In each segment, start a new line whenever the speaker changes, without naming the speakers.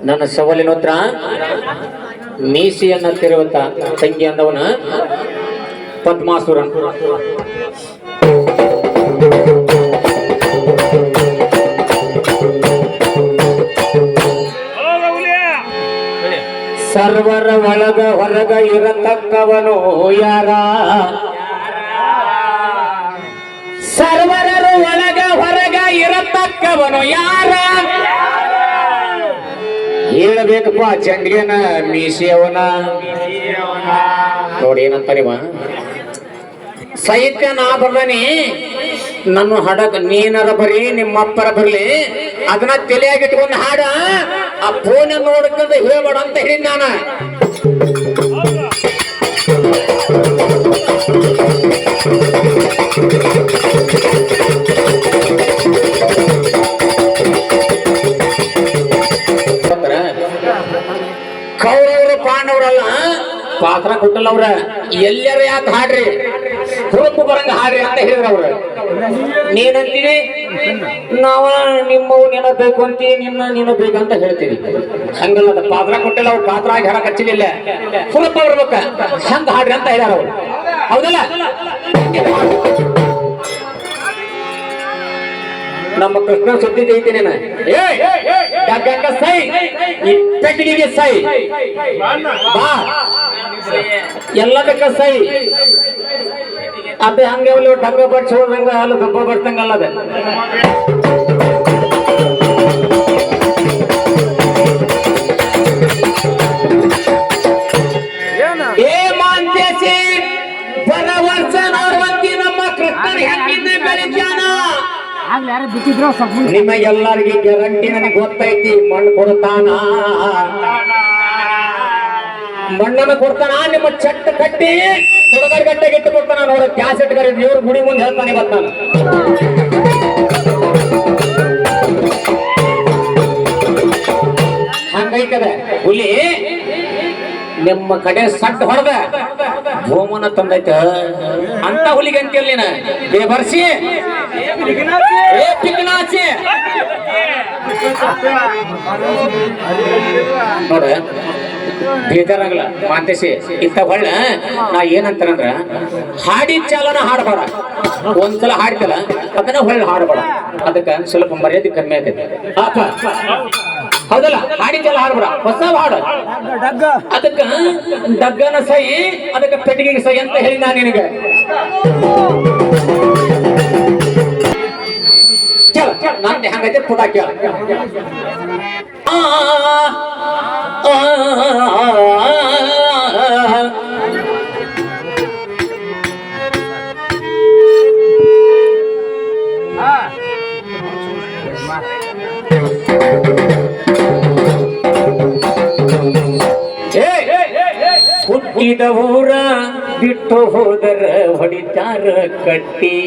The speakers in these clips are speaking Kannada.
ನನ್ನ ಸವಾಲಿನ ಉತ್ತರ ಮೀಸೆಯನ್ನ ತಿರುವಂತ ತಂಗಿ ಅಂದವನ ಪದ್ಮಾಸುರನ್. ಸರ್ವರ ಒಳಗ ಹೊರಗ ಇರತಕ್ಕವನು ಯಾರ? ಸರ್ವರ ಒಳಗ ಹೊರಗ ಇರತಕ್ಕವನು ಯಾರ? ಹೇಳಬೇಕಪ್ಪ ಚಂದ್ರನ ಮೀಸೆಯವನ. ನೋಡಿ ಏನಂತಾರಿವ ಸಾಹಿತ್ಯ ನಾ ಬರ್ದಾನಿ, ನನ್ನ ಹಾಡಕ್ ನೀನರ ಬರೀ ನಿಮ್ಮಪ್ಪರ ಬರ್ಲಿ, ಅದನ್ನ ತಲೆಯಾಗಿಟ್ಕೊಂಡು ಹಾಡ ಆ ಫೋನ್ ನೋಡ್ಕೊಂಡು ಹೇಳ್ಬೇಡ ಅಂತ ಹೇಳಿ ನಾನು. ಕೌರವರು ಪಾಂಡವರಲ್ಲ, ಪಾತ್ರ ಕೊಟ್ಟಲ್ಲ ಅವ್ರ. ಎಲ್ಲರ ಯಾಕೆ ಹಾಡ್ರಿ, ಹುರುಪು ಬರಂಗ ಹಾಡ್ರಿ ಅಂತ ಹೇಳಿದ್ರ ಅವ್ರ. ನೀನಂತೀವಿ ನಾವ ನಿಮ್ಮವು ನೆನಬೇಕು ಅಂತೀವಿ, ನಿನ್ನ ನೆನಬೇಕು ಅಂತ ಹೇಳ್ತೀವಿ. ಹಂಗಲ್ಲ, ಪಾತ್ರ ಕೊಟ್ಟಿಲ್ಲ ಅವ್ರು, ಪಾತ್ರ ಆಗಿ ಹಾಡಕ್ ಹಚ್ಚಲಿಲ್ಲ, ಹುರುಪು ಬರ್ಬೇಕ, ಹಂಗ ಹಾಡ್ರಿ ಅಂತ ಹೇಳ್ಯಾರ ಅವ್ರು. ಹೌದಲ್ಲ? ನಮ್ಮ ಕೃಷ್ಣ ಸುದ್ದಿ ಐತಿ ನೀನು. ಡಗ್ಗಕ್ಕ ಸೈ, ಪೆಟ್ಟಿಗೆಗೆ ಸೈ, ಬಾ ಎಲ್ಲದಕ್ಕ ಸೈ. ಅದೇ ಹಂಗೆ ಡಬ್ಬ ಬಡ್ಸೋದಂಗ ಅಲ್ಲ, ದಬ್ಬ ಬಡ್ಸಂಗಲ್ಲ ಅದ. ಏ ಮಾಂತೇಸಿ ಬರ ವರ್ಷ ನೋಡುವಂತಿ ನಮ್ಮ ಕೃಷ್ಣನ ಹೆಂಗಿದ್ದ ಬೆಳಿತಾನ. ನಿಮಗೆಲ್ಲರಿಗೆ ಗ್ಯಾರಂಟಿ ನನಗೆ ಗೊತ್ತೈತಿ, ಮಣ್ಣು ಕೊಡ್ತಾನ, ಮಣ್ಣನ್ನು ಕೊಡ್ತಾನ. ನಿಮ್ಮ ಚಟ್ಟ ಕಟ್ಟಿ ಹುಡುಗರ ಗಟ್ಟೆಗೆ ಇಟ್ಟು ಕೊಡ್ತಾನ. ನೋಡ ಕ್ಯಾಸೆಟ್ ಗರಿ ದೇವ್ರ ಗುಡಿ ಮುಂದೆ ಹೇಳ್ತಾನೆ ಬರ್ತಾನ. ಹಂಗೈತದ ಹುಲಿ ನಿಮ್ಮ ಕಡೆ ಸಟ್ ಹೊಡೆದ ಭೂಮನ ತಂದೈತ ಅಂತ ಹುಲಿಗೆ ಅಂತೀಯಲ್ಲ ನೀನ. ಬೇಬರ್ಸಿ ನೋಡ ಬೇಜಾರಾಗಲ್ಲ ಮಾಂತೇಸಿ. ಇಂಥ ಹೊಳ್ಳ ನಾ ಏನಂತಾರಂದ್ರ, ಹಾಡಿದ ಚಾಲನ ಹಾಡಬೇಡ. ಒಂದ್ಸಲ ಹಾಡ್ತಲ್ಲ ಅದನ್ನ ಹೊಳ್ಳ ಹಾಡಬೇಡ, ಅದಕ್ಕ ಸ್ವಲ್ಪ ಮರ್ಯಾದೆ ಕಮ್ಮಿ ಆಗೈತೆ. ಹೌದಲ್ಲ? ಹಾಡಿದ್ದೆಲ್ಲ ಹಾಡ್ಬೇಡ, ಹೊಸ ಹಾಡು. ಅದಕ್ಕ ಡಗ್ಗನ ಸೈ, ಅದಕ್ಕ ಪೆಟ್ಟಿಗೆಗೆ ಸೈ ಅಂತ ಹೇಳಿ ನಾನು ನಿನಗೆ. ನಾನು ಹಂಗೈತೆ ಪುಟ ಕೇಳ. ಹುಟ್ಟಿದ ಊರ ಬಿಟ್ಟು ಹೋದರ ಹೊಡಿತಾರ ಕಟ್ಟಿ,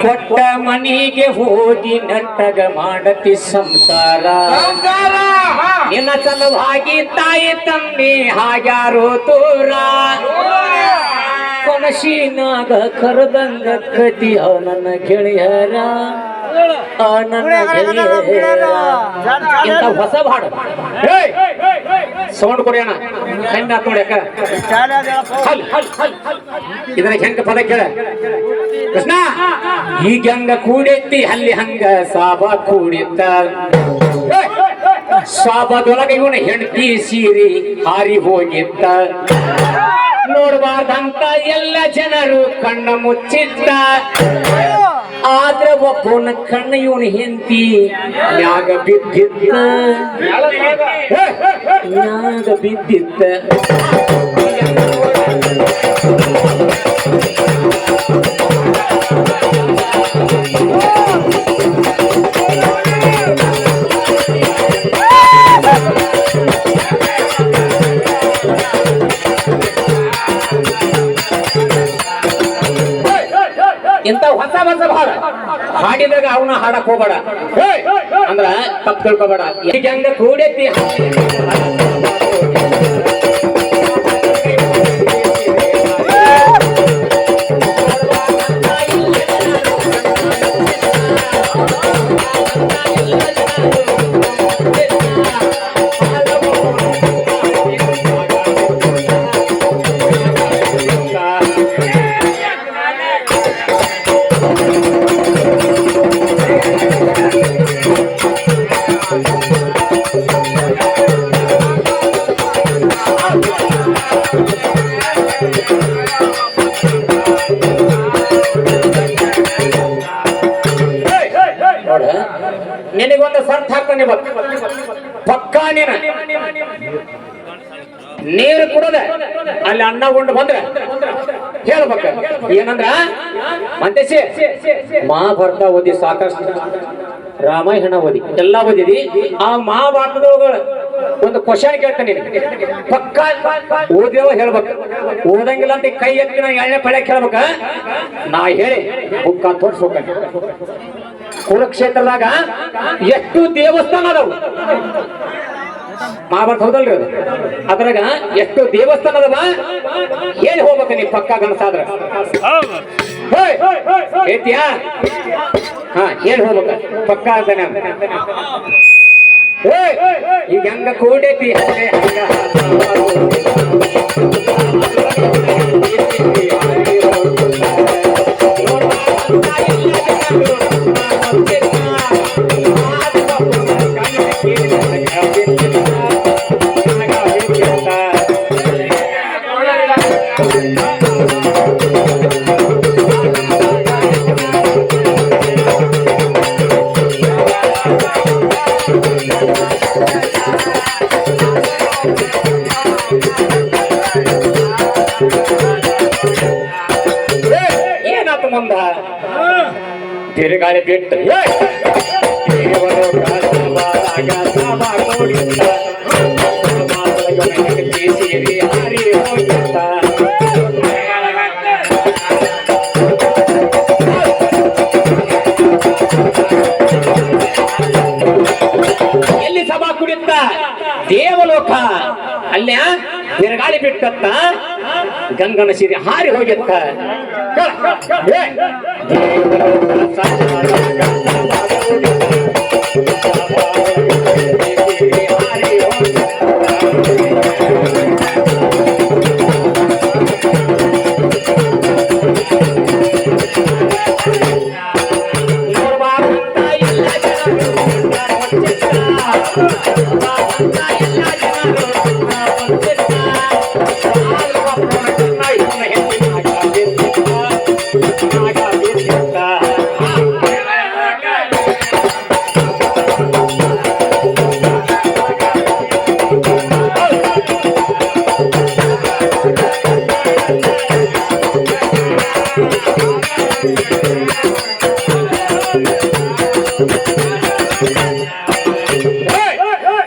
ಕೊಟ್ಟ ಮನಿಗೆ ಹೋಗಿ ನಟ್ಟಗ ಮಾಡತಿ ಸಂಸಾರ. ನಿನ್ನ ಸಲುವಾಗಿ ತಾಯಿ ತಂದೆ ಹಾಗ್ಯಾರೋ ತೋರ, ಕೊನಶಿನಾಗ ಕರೆದಂಗ ಕತಿ ನನ್ನ ಗೆಳೆಯರ, ನನ್ನ ಗೆಳೆಯರ. ಇಂಥ ಹೊಸ ಹಾಡು ಸೌಂಡ್ ಕೊಡ್ಯಾನ ಹೆಂಗ ನೋಡ್ಯಾಕ. ಇದ್ರ ಹೆಂಗ ಪದ ಕೇಳ ಕೃಷ್ಣ. ಈಗ ಹಂಗ ಕೂಡಿತ್ತಿ ಅಲ್ಲಿ ಹಂಗ ಸಾಬ ಕೂಡಿತ್ತ, ಸಾಬದೊಳಗೆ ಇವನ ಹೆಂಡತಿ ಸೀರಿ ಹಾರಿ ಹೋಗಿತ್ತ. ನೋಡಬಾರ್ದಂತ ಎಲ್ಲ ಜನರು ಕಣ್ಣ ಮುಚ್ಚಿದ್ದ, ಆದ್ರ ಒಬ್ಬನ ಕಣ್ಣ ಇವನು ಹೆಂಡತಿ ಮ್ಯಾಗ ಬಿದ್ದಿತ್ತ, ಮ್ಯಾಗ ಬಿದ್ದಿತ್ತ. ಇಂಥ ಹೊಸ ಹೊಸ ಭಾಳ ಹಾಡಿದಾಗ ಅವನ ಹಾಡಕ್ ಹೋಗ್ಬೇಡ ಅಂದ್ರ ತಪ್ಪು ತಿಳ್ಕೊಬೇಡ. ಈಗ ಹಂಗ ಕೂಡೈತಿ ನಿನಗೊಂದು ಸರ್ತ್ ಹಾಕ್ತಾನೆ ಪಕ್ಕಾ ನೀರು ಕುಡದ ಅಲ್ಲಿ ಅನ್ನ ಉಂಡು ಬಂದ್ರೆ ಹೇಳ್ಬೇಕ ಏನಂದ್ರ ಮಂತೇಶಿ ಮಹಾಭಾರತ ಓದಿ ಸಾಕಷ್ಟು, ರಾಮಾಯಣ ಓದಿ ಎಲ್ಲಾ ಓದಿದಿ. ಆ ಮಹಾಭಾರತದೊಳಗ ಒಂದು ಕ್ವಶನ್ ಕೇಳ್ತಾನೆ ಪಕ್ಕ ಓದಿಯವ ಹೇಳ್ಬೇಕ. ಓದಂಗಿಲ್ಲ ಅಂತ ಕೈ ಎತ್ತಿ ನಾ ಎಣ್ಣೆ ಪಳೆ ಕೇಳ್ಬೇಕ. ನಾ ಹೇಳಿ ಬುಕ್ಕ ತೋರ್ಸ್ಬೇಕ. ಕುರುಕ್ಷೇತ್ರದಾಗ ಎಷ್ಟು ದೇವಸ್ಥಾನ ಅದಾವ ಮಹಾಭಾರತ ಹೌದಲ್ರಿ ಅದು. ಅದ್ರಾಗ ಎಷ್ಟು ದೇವಸ್ಥಾನ ಅದಾವ ಹೇಳಿ ಹೋಗ್ಬೇಕ ನೀ ಪಕ್ಕ ಗಣಸಾದ್ರ ಹೇಳ್ತೀಯಾ? ಹಾ ಹೇಳಿ ಹೋಗ್ಬೇಕ ಪಕ್ಕ ಅಂತಾನೆ. ಈಗ ಹಂಗ ಕೂಡೈತಿ ಏನಾತ ಮುಂದ ತಿರುಗಾಳಿ ಬಿಟ್ಟು ಎಲ್ಲಿ ಸಭಾ ಕುಡಿಯುತ್ತ ದೇವಲೋಕ ಅಲ್ಯ ತಿರುಗಾಳಿ ಬಿಟ್ಟತ್ತ ಗಂಗನ ಸಿರಿ ಹಾರಿ ಹೋಗಿತ್ತ.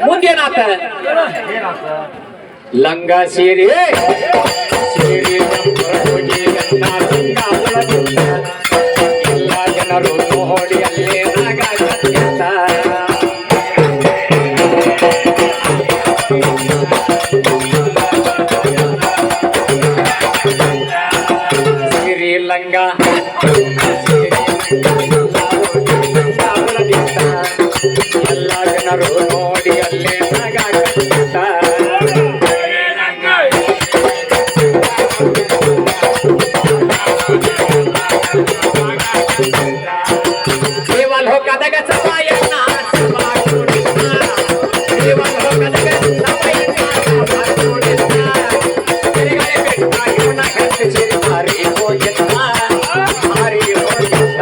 ಮುಂದೇನಾತ ಲಂಗ ಸೀರೆ ಎಲ್ಲ ಜನರು ನೋಡಿ ಅಲ್ಲೇ ಸಿರಿ ಲಂಗ ಎಲ್ಲ ಜನರು ನೋಡಿ ಅಲ್ಲೇ ದೇವಲೋಕದಾಗ ಸಭಾಯನ್ನ ದೇವಲೋಕದಾಗ ಸಭಾಯನ್ನ ಹಾರಿ ಹೋಗಿತ್ತ ಹಾರಿ ಹೋಗಿತ್ತ.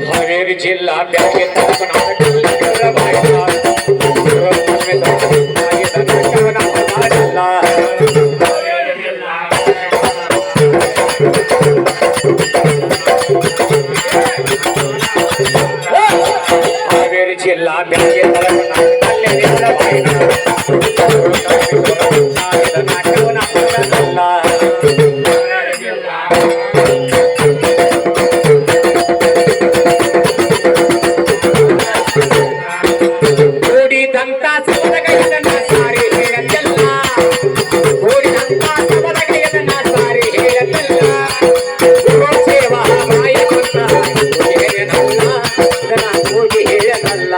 ಹಾವೇರಿ ಜಿಲ್ಲಾ ಬ್ಯಾಗೆ